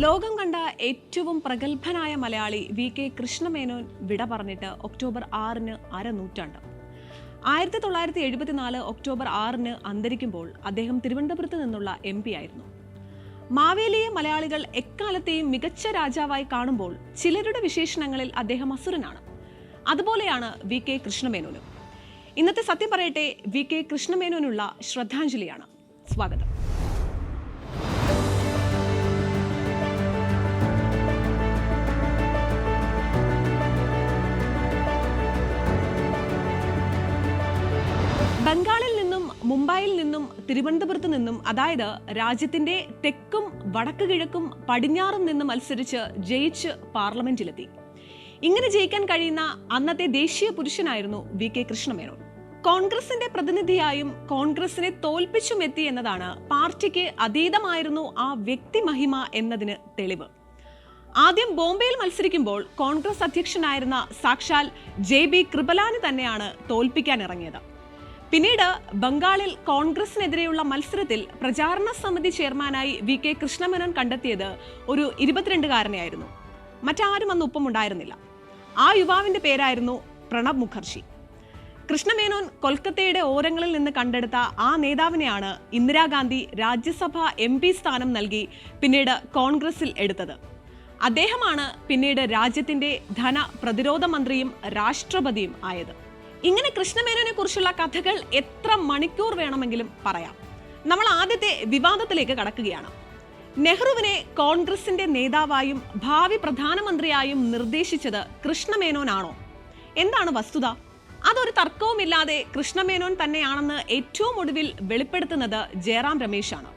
ലോകം കണ്ട ഏറ്റവും പ്രഗത്ഭനായ മലയാളി വി.കെ. കൃഷ്ണമേനോൻ വിട പറഞ്ഞിട്ട് ഒക്ടോബർ 6-ന് അരനൂറ്റാണ്ട്. 1974 ഒക്ടോബർ 6-ന് അന്തരിക്കുമ്പോൾ അദ്ദേഹം തിരുവനന്തപുരത്ത് നിന്നുള്ള MP ആയിരുന്നു. മാവേലിയെ മലയാളികൾ എക്കാലത്തെയും മികച്ച രാജാവായി കാണുമ്പോൾ ചിലരുടെ വിശേഷണങ്ങളിൽ അദ്ദേഹം അസുരനാണ്. അതുപോലെയാണ് വി.കെ. കൃഷ്ണമേനോനും. ഇന്നത്തെ സത്യം പറയട്ടെ വി.കെ. കൃഷ്ണമേനോനുള്ള ശ്രദ്ധാഞ്ജലിയാണ്. സ്വാഗതം. ബംഗാളിൽ നിന്നും മുംബൈയിൽ നിന്നും തിരുവനന്തപുരത്ത് നിന്നും, അതായത് രാജ്യത്തിന്റെ തെക്കും വടക്ക് കിഴക്കും പടിഞ്ഞാറും നിന്ന് മത്സരിച്ച് ജയിച്ച് പാർലമെന്റിലെത്തി. ഇങ്ങനെ ജയിക്കാൻ കഴിയുന്ന അന്നത്തെ ദേശീയ പുരുഷനായിരുന്നു വി.കെ. കൃഷ്ണമേനോൻ. കോൺഗ്രസിന്റെ പ്രതിനിധിയായും കോൺഗ്രസിനെ തോൽപ്പിച്ചും എത്തി എന്നതാണ് പാർട്ടിക്ക് അതീതമായിരുന്നു ആ വ്യക്തിമഹിമ എന്നതിന് തെളിവ്. ആദ്യം ബോംബെയിൽ മത്സരിക്കുമ്പോൾ കോൺഗ്രസ് അധ്യക്ഷനായിരുന്ന സാക്ഷാൽ JB കൃപലാനി തന്നെയാണ് തോൽപ്പിക്കാൻ ഇറങ്ങിയത്. പിന്നീട് ബംഗാളിൽ കോൺഗ്രസിനെതിരെയുള്ള മത്സരത്തിൽ പ്രചാരണ സമിതി ചെയർമാനായി വി.കെ. കൃഷ്ണമേനോൻ കണ്ടെത്തിയത് ഒരു 22-കാരനെയായിരുന്നു. മറ്റാരും അന്ന് ഒപ്പമുണ്ടായിരുന്നില്ല. ആ യുവാവിന്റെ പേരായിരുന്നു പ്രണബ് മുഖർജി. കൃഷ്ണമേനോൻ കൊൽക്കത്തയുടെ ഓരങ്ങളിൽ നിന്ന് കണ്ടെടുത്ത ആ നേതാവിനെയാണ് ഇന്ദിരാഗാന്ധി രാജ്യസഭ MP സ്ഥാനം നൽകി പിന്നീട് കോൺഗ്രസിൽ എടുത്തത്. അദ്ദേഹമാണ് പിന്നീട് രാജ്യത്തിന്റെ പ്രതിരോധ മന്ത്രിയും രാഷ്ട്രപതിയും ആയത്. ഇങ്ങനെ കൃഷ്ണമേനോനെ കുറിച്ചുള്ള കഥകൾ എത്ര മണിക്കൂർ വേണമെങ്കിലും പറയാം. നമ്മൾ ആദ്യത്തെ വിവാദത്തിലേക്ക് കടക്കുകയാണ്. നെഹ്റുവിനെ കോൺഗ്രസിന്റെ നേതാവായും ഭാവി പ്രധാനമന്ത്രിയായും നിർദ്ദേശിച്ചത് കൃഷ്ണമേനോനാണോ? എന്താണ് വസ്തുത? അതൊരു തർക്കവുമില്ലാതെ കൃഷ്ണമേനോൻ തന്നെയാണെന്ന് ഏറ്റവും ഒടുവിൽ വെളിപ്പെടുത്തുന്നത് ജയറാം രമേശാണ്.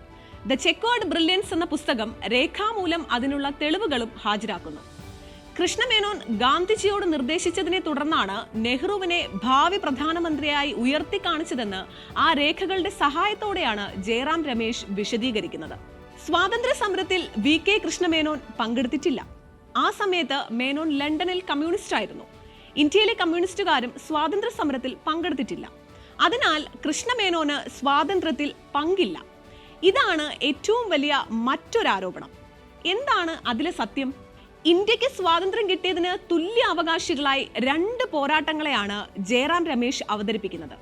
ദ ചെക്കേർഡ് ബ്രില്യൻസ് എന്ന പുസ്തകം രേഖാമൂലം അതിനുള്ള തെളിവുകളും ഹാജരാക്കുന്നു. കൃഷ്ണമേനോൻ ഗാന്ധിജിയോട് നിർദ്ദേശിച്ചതിനെ തുടർന്നാണ് നെഹ്റുവിനെ ഭാവി പ്രധാനമന്ത്രിയായി ഉയർത്തി കാണിച്ചതെന്ന് ആ രേഖകളുടെ സഹായത്തോടെയാണ് ജയറാം രമേശ് വിശദീകരിക്കുന്നത്. സ്വാതന്ത്ര്യ സമരത്തിൽ വി.കെ. കൃഷ്ണമേനോൻ പങ്കെടുത്തിട്ടില്ല. ആ സമയത്ത് മേനോൻ ലണ്ടനിൽ കമ്മ്യൂണിസ്റ്റ് ആയിരുന്നു. ഇന്ത്യയിലെ കമ്മ്യൂണിസ്റ്റുകാരും സ്വാതന്ത്ര്യ സമരത്തിൽ പങ്കെടുത്തിട്ടില്ല. അതിനാൽ കൃഷ്ണമേനോന് സ്വാതന്ത്ര്യത്തിൽ പങ്കില്ല. ഇതാണ് ഏറ്റവും വലിയ മറ്റൊരാരോപണം. എന്താണ് അതിലെ സത്യം? ഇന്ത്യക്ക് സ്വാതന്ത്ര്യം കിട്ടിയതിന് തുല്യ അവകാശികളായി 2 പോരാട്ടങ്ങളെയാണ് ജയറാം രമേശ് അവതരിപ്പിക്കുന്നത്.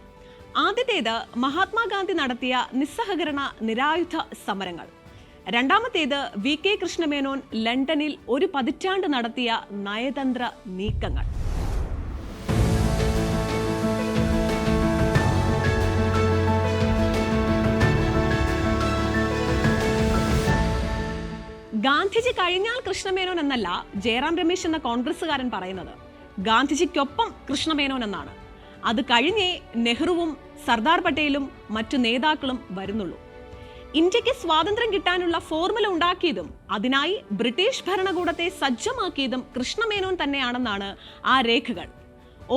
ആദ്യത്തേത് മഹാത്മാഗാന്ധി നടത്തിയ നിസ്സഹകരണ നിരായുധ സമരങ്ങൾ. രണ്ടാമത്തേത് വി.കെ. കൃഷ്ണമേനോൻ ലണ്ടനിൽ ഒരു പതിറ്റാണ്ട് നടത്തിയ നയതന്ത്ര നീക്കങ്ങൾ. ഗാന്ധിജി കഴിഞ്ഞാൽ കൃഷ്ണമേനോൻ എന്നല്ല ജയറാം രമേശ് എന്ന കോൺഗ്രസുകാരൻ പറയുന്നത്. ഗാന്ധിജിക്കൊപ്പം കൃഷ്ണമേനോൻ എന്നാണ്. അത് കഴിഞ്ഞേ നെഹ്റുവും സർദാർ പട്ടേലും മറ്റു നേതാക്കളും വരുന്നുള്ളൂ. ഇന്ത്യക്ക് സ്വാതന്ത്ര്യം കിട്ടാനുള്ള ഫോർമുല ഉണ്ടാക്കിയതും അതിനായി ബ്രിട്ടീഷ് ഭരണകൂടത്തെ സജ്ജമാക്കിയതും കൃഷ്ണമേനോൻ തന്നെയാണെന്നാണ് ആ രേഖകൾ.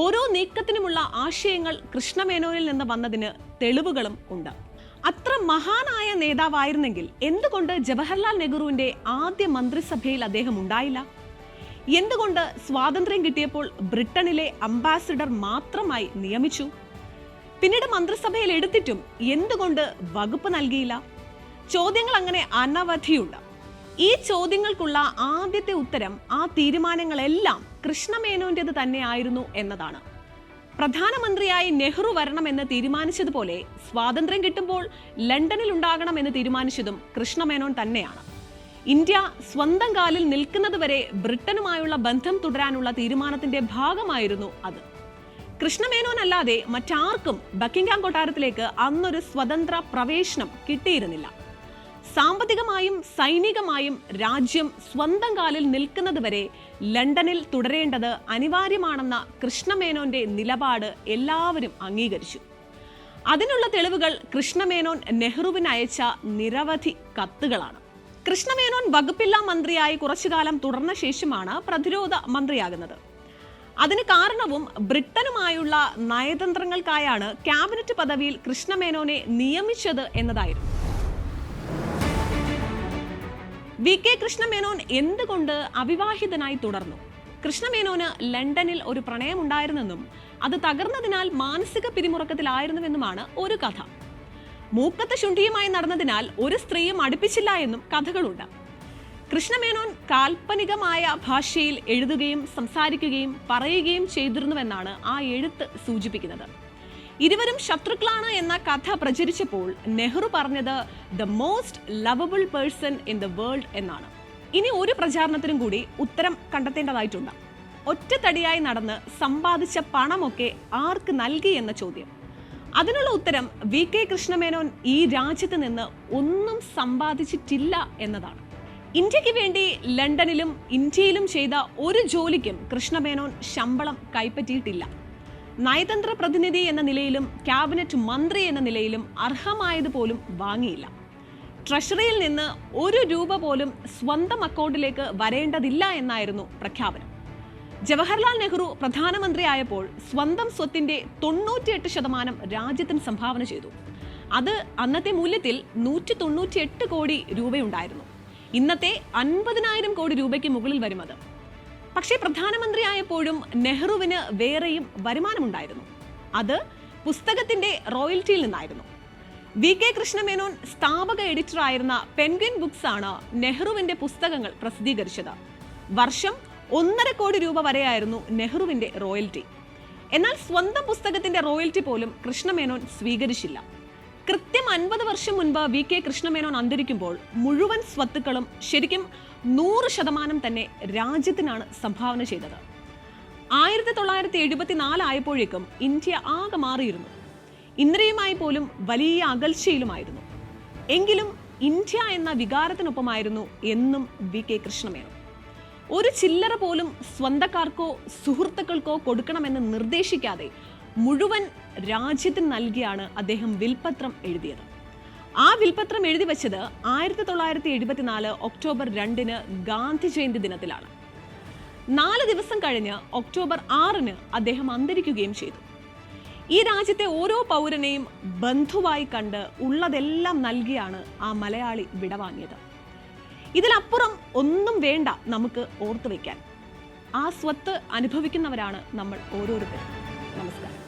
ഓരോ നീക്കത്തിനുമുള്ള ആശയങ്ങൾ കൃഷ്ണമേനോനിൽ നിന്ന് വന്നതിന് തെളിവുകളും ഉണ്ട്. അത്ര മഹാനായ നേതാവായിരുന്നെങ്കിൽ എന്തുകൊണ്ട് ജവഹർലാൽ നെഹ്റുവിന്റെ ആദ്യ മന്ത്രിസഭയിൽ അദ്ദേഹം ഉണ്ടായില്ല? എന്തുകൊണ്ട് സ്വാതന്ത്ര്യം കിട്ടിയപ്പോൾ ബ്രിട്ടനിലെ അംബാസിഡർ മാത്രമായി നിയമിച്ചു? പിന്നീട് മന്ത്രിസഭയിൽ എടുത്തിട്ടും എന്തുകൊണ്ട് വകുപ്പ് നൽകിയില്ല? ചോദ്യങ്ങൾ അങ്ങനെ അനവധിയുണ്ട്. ഈ ചോദ്യങ്ങൾക്കുള്ള ആദ്യത്തെ ഉത്തരം ആ തീരുമാനങ്ങളെല്ലാം കൃഷ്ണമേനോന്റേത് തന്നെയായിരുന്നു എന്നതാണ്. പ്രധാനമന്ത്രിയായി നെഹ്റു വരണമെന്ന് തീരുമാനിച്ചതുപോലെ സ്വാതന്ത്ര്യം കിട്ടുമ്പോൾ ലണ്ടനിൽ ഉണ്ടാകണമെന്ന് തീരുമാനിച്ചതും കൃഷ്ണമേനോൻ തന്നെയാണ്. ഇന്ത്യ സ്വന്തം കാലിൽ നിൽക്കുന്നതുവരെ ബ്രിട്ടനുമായുള്ള ബന്ധം തുടരാനുള്ള തീരുമാനത്തിന്റെ ഭാഗമായിരുന്നു അത്. കൃഷ്ണമേനോൻ അല്ലാതെ മറ്റാർക്കും ബക്കിംഗ്ഹാം കൊട്ടാരത്തിലേക്ക് അന്നൊരു സ്വതന്ത്ര പ്രവേശനം കിട്ടിയിരുന്നില്ല. സാമ്പത്തികമായും സൈനികമായും രാജ്യം സ്വന്തം കാലിൽ നിൽക്കുന്നതുവരെ ലണ്ടനിൽ തുടരേണ്ടത് അനിവാര്യമാണെന്ന കൃഷ്ണമേനോന്റെ നിലപാട് എല്ലാവരും അംഗീകരിച്ചു. അതിനുള്ള തെളിവുകൾ കൃഷ്ണമേനോൻ നെഹ്റുവിന് അയച്ച നിരവധി കത്തുകളാണ്. കൃഷ്ണമേനോൻ വകുപ്പില്ലാ മന്ത്രിയായി കുറച്ചുകാലം തുടർന്ന ശേഷമാണ് പ്രതിരോധ മന്ത്രിയാകുന്നത്. അതിന് കാരണവും ബ്രിട്ടനുമായുള്ള നയതന്ത്രങ്ങൾക്കായാണ് ക്യാബിനറ്റ് പദവിയിൽ കൃഷ്ണമേനോനെ നിയമിച്ചത് എന്നതായിരുന്നു. വി.കെ. കൃഷ്ണമേനോൻ എന്തുകൊണ്ട് അവിവാഹിതനായി തുടർന്നു? കൃഷ്ണമേനോന് ലണ്ടനിൽ ഒരു പ്രണയമുണ്ടായിരുന്നെന്നും അത് തകർന്നതിനാൽ മാനസിക പിരിമുറുക്കത്തിലായിരുന്നുവെന്നുമാണ് ഒരു കഥ. മൂക്കത്ത് ശുണ്ഠിയുമായി നടന്നതിനാൽ ഒരു സ്ത്രീയും അടുപ്പിച്ചില്ല എന്നും കഥകളുണ്ട്. കൃഷ്ണമേനോൻ കാൽപ്പനികമായ ഭാഷയിൽ എഴുതുകയും സംസാരിക്കുകയും പറയുകയും ചെയ്തിരുന്നുവെന്നാണ് ആ എഴുത്ത് സൂചിപ്പിക്കുന്നത്. ഇരുവരും ശത്രുക്കളാണ് എന്ന കഥ പ്രചരിച്ചപ്പോൾ നെഹ്റു പറഞ്ഞത് the most lovable person in the world എന്നാണ്. ഇനി ഒരു പ്രചാരണത്തിനും കൂടി ഉത്തരം കണ്ടെത്തേണ്ടതായിട്ടുണ്ട്. ഒറ്റത്തടിയായി നടന്ന് സമ്പാദിച്ച പണമൊക്കെ ആർക്ക് നൽകി എന്ന ചോദ്യം. അതിനുള്ള ഉത്തരം വി.കെ. കൃഷ്ണമേനോൻ ഈ രാജ്യത്ത് നിന്ന് ഒന്നും സമ്പാദിച്ചിട്ടില്ല എന്നതാണ്. ഇന്ത്യക്ക് വേണ്ടി ലണ്ടനിലും ഇന്ത്യയിലും ചെയ്ത ഒരു ജോലിക്കും കൃഷ്ണമേനോൻ ശമ്പളം കൈപ്പറ്റിയിട്ടില്ല. നയതന്ത്ര പ്രതിനിധി എന്ന നിലയിലും ക്യാബിനറ്റ് മന്ത്രി എന്ന നിലയിലും അർഹമായതുപോലും വാങ്ങിയില്ല. ട്രഷറിയിൽ നിന്ന് ₹1 പോലും സ്വന്തം അക്കൗണ്ടിലേക്ക് വരേണ്ടതില്ല എന്നായിരുന്നു പ്രഖ്യാപനം. ജവഹർലാൽ നെഹ്റു പ്രധാനമന്ത്രിയായപ്പോൾ സ്വന്തം സ്വത്തിന്റെ 98% രാജ്യത്തിന് സംഭാവന ചെയ്തു. അത് അന്നത്തെ മൂല്യത്തിൽ 198 കോടി രൂപയുണ്ടായിരുന്നു. ഇന്നത്തെ 50,000 കോടി രൂപയ്ക്ക് മുകളിൽ വരും അത്. പക്ഷേ പ്രധാനമന്ത്രിയായപ്പോഴും നെഹ്റുവിന് വേറെയും വരുമാനമുണ്ടായിരുന്നു. അത് പുസ്തകത്തിന്റെ റോയൽറ്റിയിൽ നിന്നായിരുന്നു. വി.കെ. കൃഷ്ണമേനോൻ സ്ഥാപക എഡിറ്ററായിരുന്ന പെൻഗ്വിൻ ബുക്സ് ആണ് നെഹ്റുവിന്റെ പുസ്തകങ്ങൾ പ്രസിദ്ധീകരിച്ചത്. വർഷം 1.5 കോടി രൂപ വരെയായിരുന്നു നെഹ്റുവിന്റെ റോയൽറ്റി. എന്നാൽ സ്വന്തം പുസ്തകത്തിന്റെ റോയൽറ്റി പോലും കൃഷ്ണമേനോൻ സ്വീകരിച്ചില്ല. കൃത്യം 50 വർഷം മുൻപ് വി.കെ. കൃഷ്ണമേനോൻ അന്തരിക്കുമ്പോൾ മുഴുവൻ സ്വത്തുക്കളും ശരിക്കും 100% തന്നെ രാജ്യത്തിനാണ് സംഭാവന ചെയ്തത്. 1974 ആയപ്പോഴേക്കും ഇന്ത്യ ആകെ മാറിയിരുന്നു. ഇന്ത്യയുമായി പോലും വലിയ അകൽച്ചയിലുമായിരുന്നു. എങ്കിലും ഇന്ത്യ എന്ന വികാരത്തിനൊപ്പമായിരുന്നു എന്നും വി.കെ. കൃഷ്ണമേനോൻ. ഒരു ചില്ലറ പോലും സ്വന്തക്കാർക്കോ സുഹൃത്തുക്കൾക്കോ കൊടുക്കണമെന്ന് നിർദ്ദേശിക്കാതെ മുഴുവൻ രാജ്യത്തിന് നൽകിയാണ് അദ്ദേഹം വിൽപത്രം എഴുതിയത്. ആ വിൽപത്രം എഴുതി വച്ചത് 1974 ഒക്ടോബർ 2 ഗാന്ധി ജയന്തി ദിനത്തിലാണ്. 4 ദിവസം കഴിഞ്ഞ് ഒക്ടോബർ 6 അദ്ദേഹം അന്തരിക്കുകയും ചെയ്തു. ഈ രാജ്യത്തെ ഓരോ പൗരനെയും ബന്ധുവായി കണ്ട് ഉള്ളതെല്ലാം നൽകിയാണ് ആ മലയാളി വിടവാങ്ങിയത്. ഇതിലപ്പുറം ഒന്നും വേണ്ട നമുക്ക് ഓർത്തു വയ്ക്കാൻ. ആ സ്വത്ത് അനുഭവിക്കുന്നവരാണ് നമ്മൾ ഓരോരുത്തരും. നമസ്കാരം.